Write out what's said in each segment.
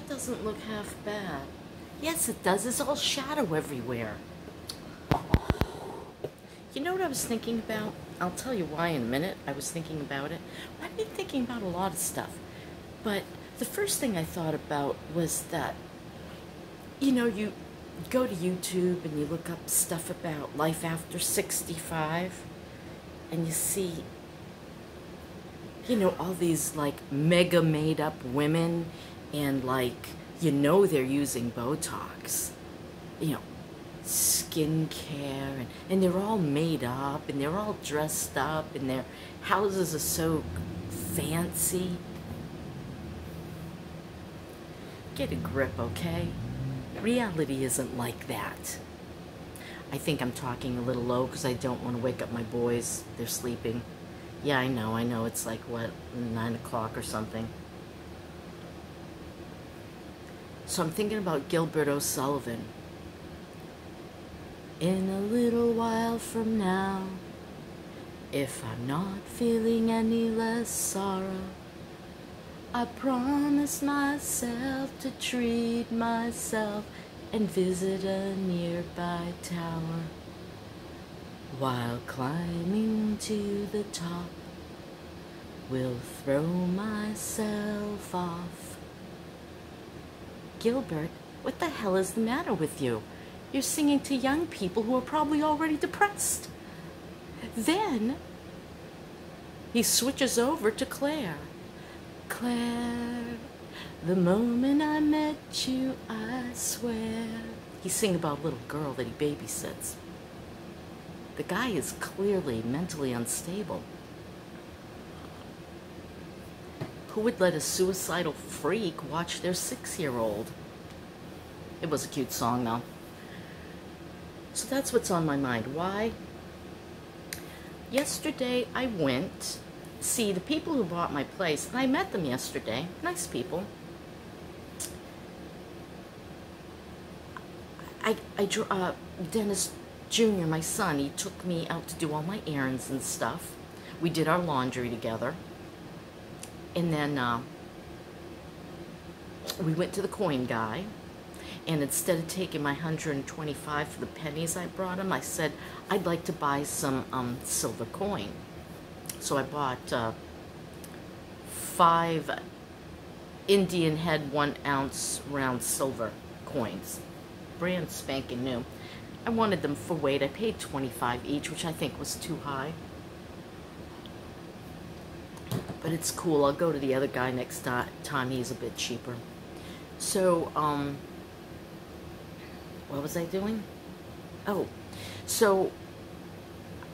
doesn't look half bad. Yes, it does. There's all shadow everywhere. You know what I was thinking about? I'll tell you why in a minute I was thinking about it. I've been thinking about a lot of stuff. But the first thing I thought about was that, you go to YouTube and you look up stuff about life after 65, and you see, all these, like, mega made-up women, and, like, they're using Botox, skincare, and they're all made up, and they're all dressed up, and their houses are so fancy. Get a grip, okay? Reality isn't like that. I think I'm talking a little low because I don't want to wake up my boys. They're sleeping. Yeah, I know. It's like, 9 o'clock or something. So I'm thinking about Gilbert O'Sullivan. In a little while from now, if I'm not feeling any less sorrow, I promise myself to treat myself and visit a nearby tower. While climbing to the top, will throw myself off. Gilbert, what the hell is the matter with you? You're singing to young people who are probably already depressed. Then he switches over to Claire. Claire, the moment I met you, I swear. He's singing about a little girl that he babysits. The guy is clearly mentally unstable. Who would let a suicidal freak watch their 6-year-old? It was a cute song, though. So that's what's on my mind. Why? Yesterday I went see the people who bought my place, and I met them yesterday. Nice people. Dennis Jr., my son, he took me out to do all my errands and stuff. We did our laundry together. And then we went to the coin guy. And instead of taking my $125 for the pennies I brought him, I said, I'd like to buy some silver coin. So I bought 5 Indian head 1-ounce round silver coins. Brand spanking new. I wanted them for weight. I paid $25 each, which I think was too high. But it's cool. I'll go to the other guy next time. He's a bit cheaper. So, what was I doing? Oh, so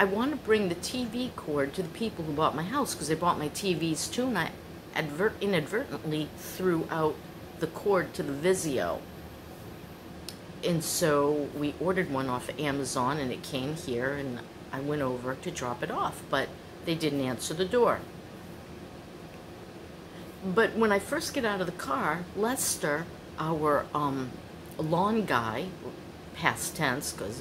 I want to bring the TV cord to the people who bought my house, because they bought my TVs too, and I inadvertently threw out the cord to the Vizio. And so we ordered one off of Amazon, and it came here, and I went over to drop it off, but they didn't answer the door. But when I first get out of the car, Lester, our lawn guy, past tense, because,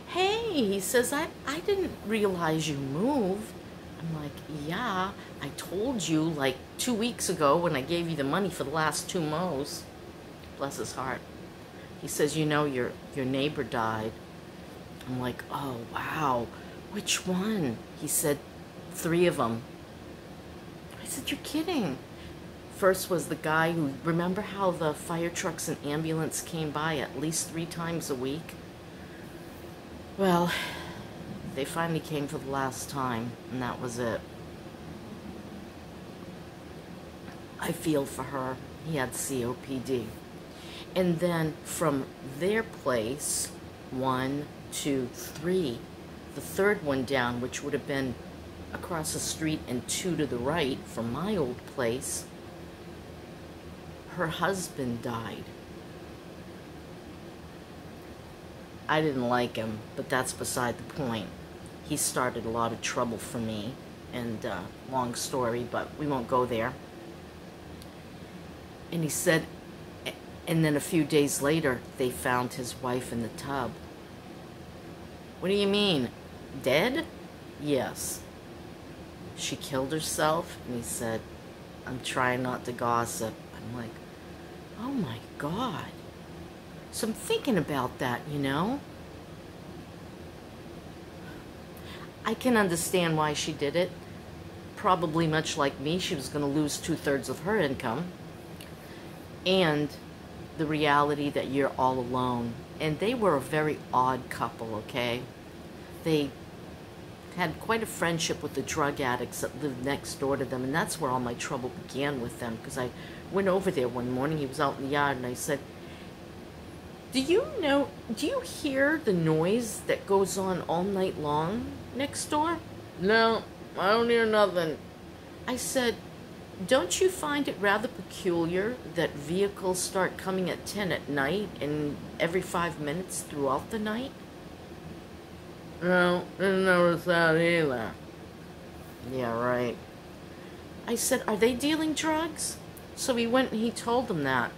hey, he says, I didn't realize you moved. I'm like, yeah, I told you like 2 weeks ago when I gave you the money for the last 2 mows. Bless his heart. He says, your neighbor died. I'm like, oh, wow. Which one? He said, 3 of them. I said, you're kidding. First was the guy who, remember how the fire trucks and ambulance came by at least 3 times a week? Well, they finally came for the last time, and that was it. I feel for her. He had COPD. And then from their place, 1, 2, 3, the third one down, which would have been across the street and 2 to the right from my old place, her husband died. I didn't like him, but that's beside the point. He started a lot of trouble for me, and long story, but we won't go there. And he said, and then a few days later, they found his wife in the tub. What do you mean? Dead? Yes. She killed herself? And he said, I'm trying not to gossip. I'm like, Oh my God. So I'm thinking about that, you know? I can understand why she did it. Probably much like me, she was going to lose 2/3 of her income. And the reality that you're all alone. And they were a very odd couple, okay? They had quite a friendship with the drug addicts that lived next door to them, and that's where all my trouble began with them, because I went over there one morning, he was out in the yard, and I said, do you hear the noise that goes on all night long next door? No, I don't hear nothing. I said, don't you find it rather peculiar that vehicles start coming at 10 at night and every 5 minutes throughout the night? No, didn't notice that either. Yeah, right. I said, are they dealing drugs? So he went and he told them that.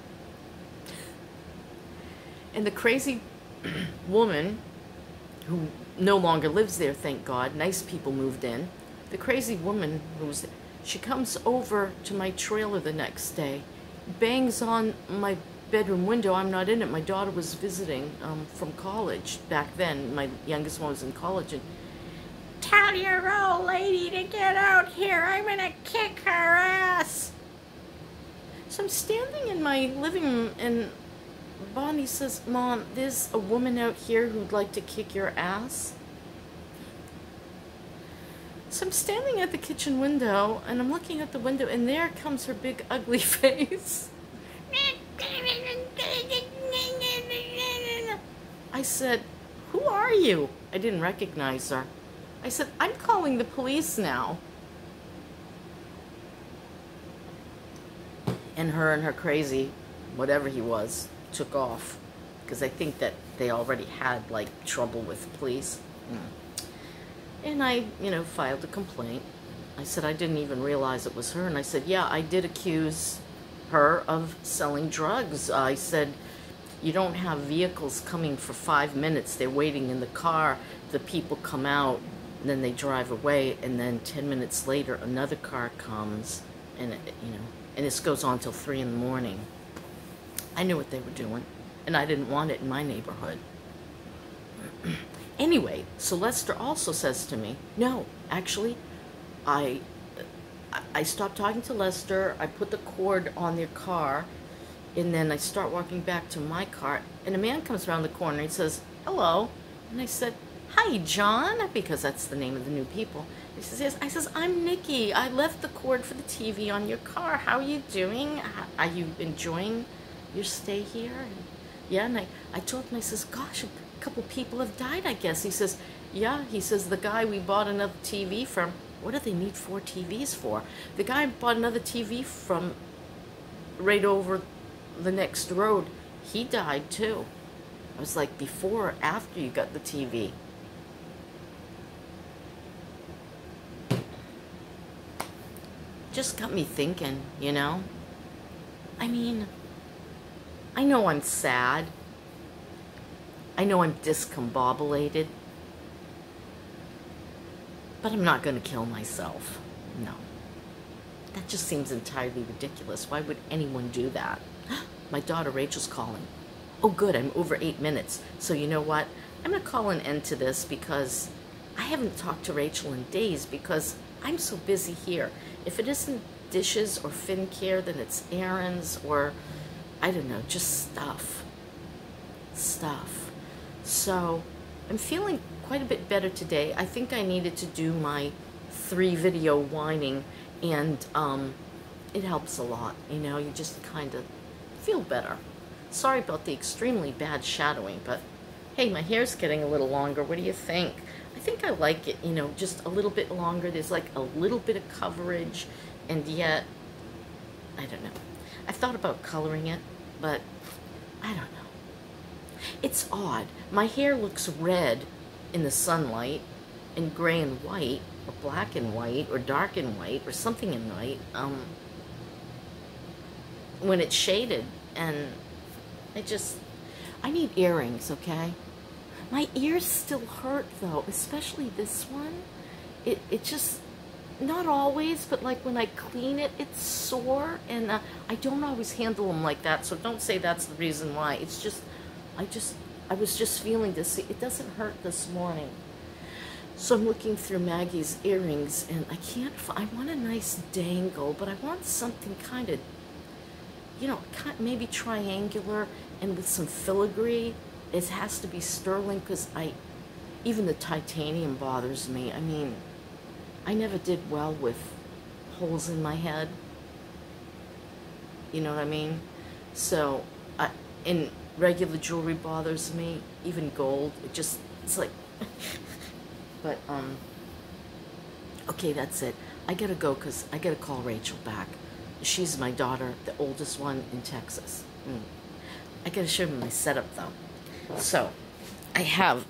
And the crazy woman, who no longer lives there, thank God, nice people moved in. The crazy woman she comes over to my trailer the next day, bangs on my bedroom window. I'm not in it. My daughter was visiting from college back then. My youngest one was in college. And, tell your old lady to get out here. I'm going to kick her ass. So I'm standing in my living room, and Bonnie says, Mom, there's a woman out here who'd like to kick your ass. So I'm standing at the kitchen window, and I'm looking at the window, and there comes her big ugly face. I said, who are you? I didn't recognize her. I said, I'm calling the police now. And her crazy, whatever he was, took off. Because I think that they already had, like, trouble with police. And I, filed a complaint. I said I didn't even realize it was her. And I said, yeah, I did accuse her of selling drugs. I said, you don't have vehicles coming for 5 minutes. They're waiting in the car. The people come out, and then they drive away. And then 10 minutes later, another car comes. And, and this goes on till 3 in the morning. I knew what they were doing. And I didn't want it in my neighborhood. Anyway, so Lester also says to me, no, actually, I stopped talking to Lester, I put the cord on their car, and then I start walking back to my car, and a man comes around the corner, and he says, hello, and I said, hi, John, because that's the name of the new people. He says, yes. I says, I'm Nikki, I left the cord for the TV on your car, how are you doing? Are you enjoying your stay here? And, yeah, and I told him, I says, gosh, a couple people have died, I guess. He says, yeah. He says, the guy we bought another TV from, what do they need 4 TVs for? The guy bought another TV from right over the next road. He died too. I was like, before or after you got the TV? Just got me thinking, I mean, I know I'm sad. I know I'm discombobulated. But I'm not going to kill myself. No. That just seems entirely ridiculous. Why would anyone do that? My daughter Rachel's calling. Oh good, I'm over 8 minutes. So you know what? I'm going to call an end to this because I haven't talked to Rachel in days because I'm so busy here. If it isn't dishes or fin care, then it's errands or, I don't know, just stuff. So I'm feeling quite a bit better today. I think I needed to do my 3-video whining, and it helps a lot. You just kind of feel better. Sorry about the extremely bad shadowing, but hey, my hair's getting a little longer. What do you think? I think I like it, just a little bit longer. There's like a little bit of coverage, and yet, I don't know. I thought about coloring it, but I don't know. It's odd. My hair looks red in the sunlight, and gray and white, or black and white, or dark and white, or something in white, when it's shaded, and I need earrings, okay? My ears still hurt, though, especially this one. It just, Not always, but like when I clean it, it's sore, and I don't always handle them like that, so don't say that's the reason why. It's just, I was just feeling this. It doesn't hurt this morning. So I'm looking through Maggie's earrings, and I can't find, I want a nice dangle, but I want something kind of, you know, maybe triangular and with some filigree. It has to be sterling, because even the titanium bothers me. I mean, I never did well with holes in my head. You know what I mean? So, and regular jewelry bothers me, even gold. It's like, but, okay, that's it. I gotta go, because I gotta call Rachel back. She's my daughter, the oldest one in Texas. I gotta show you my setup, though. So, I have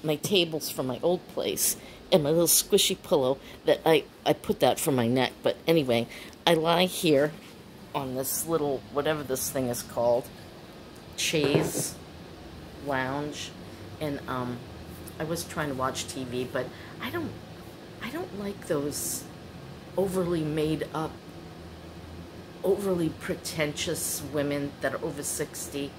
my tables from my old place, and my little squishy pillow that I put that for my neck. But anyway, I lie here on this little, whatever this thing is called, chaise lounge, and I was trying to watch TV, but I don't like those overly made up, overly pretentious women that are over 60.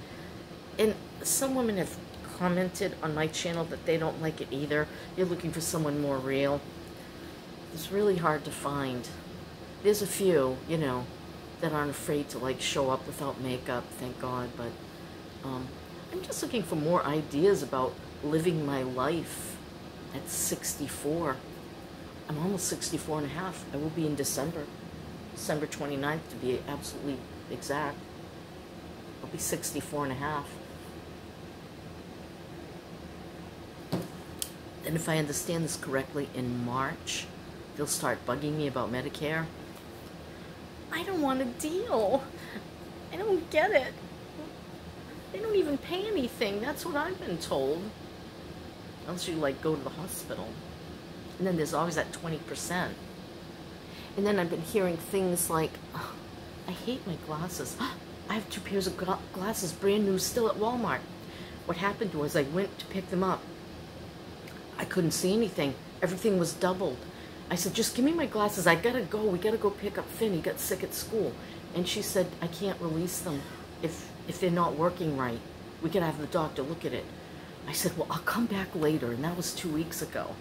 And some women have commented on my channel that they don't like it either. You're looking for someone more real. It's really hard to find. There's a few, you know, that aren't afraid to like show up without makeup, thank God, but I'm just looking for more ideas about living my life at 64. I'm almost 64 and a half. I will be in December 29th to be absolutely exact. I'll be 64 and a half. And if I understand this correctly, in March, they'll start bugging me about Medicare. I don't want a deal. I don't get it. They don't even pay anything. That's what I've been told. Unless you, like, go to the hospital. And then there's always that 20%. And then I've been hearing things like, oh, I hate my glasses. I have 2 pairs of glasses, brand new, still at Walmart. What happened was I went to pick them up. I couldn't see anything. Everything was doubled. I said, just give me my glasses. I gotta go. We gotta go pick up Finn. He got sick at school. And she said, I can't release them if they're not working right. We gotta have the doctor look at it. I said, well, I'll come back later. And that was 2 weeks ago.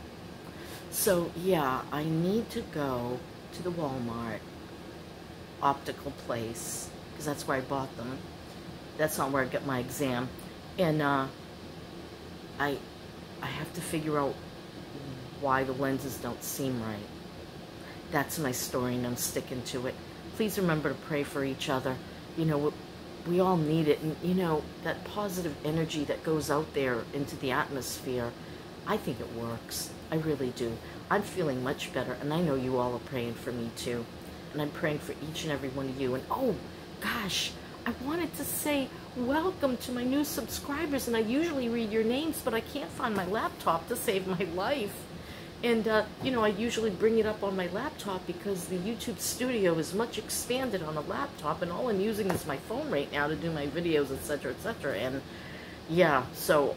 So, yeah, I need to go to the Walmart optical place, because that's where I bought them. That's not where I got my exam. And I have to figure out why the lenses don't seem right. That's my story, and I'm sticking to it. Please remember to pray for each other. You know, we all need it. And, you know, that positive energy that goes out there into the atmosphere, I think it works. I really do. I'm feeling much better, and I know you all are praying for me, too. And I'm praying for each and every one of you. And, oh, gosh, I wanted to say welcome to my new subscribers, and I usually read your names, but I can't find my laptop to save my life. And, you know, I usually bring it up on my laptop because the YouTube studio is much expanded on a laptop, and all I'm using is my phone right now to do my videos, etc., etc. And, yeah, so,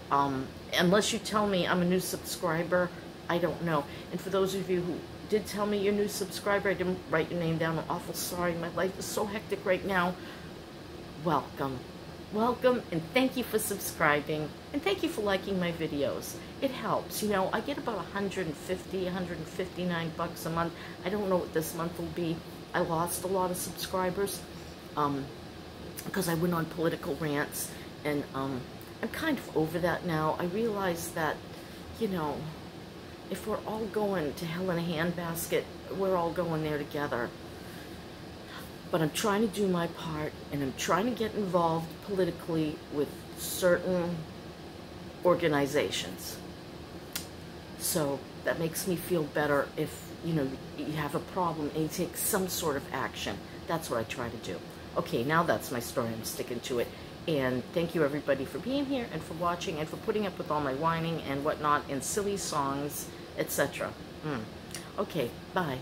unless you tell me I'm a new subscriber, I don't know. And for those of you who did tell me you're a new subscriber, I didn't write your name down. I'm awful sorry. My life is so hectic right now. Welcome. Welcome, and thank you for subscribing, and thank you for liking my videos. It helps. You know, I get about 159 bucks a month. I don't know what this month will be. I lost a lot of subscribers because I went on political rants, and I'm kind of over that now. I realize that, you know, if we're all going to hell in a handbasket, we're all going there together. But I'm trying to do my part, and I'm trying to get involved politically with certain organizations. So that makes me feel better if, you know, you have a problem and you take some sort of action. That's what I try to do. Okay, now that's my story. I'm sticking to it. And thank you, everybody, for being here and for watching and for putting up with all my whining and whatnot and silly songs, etc. Okay, bye.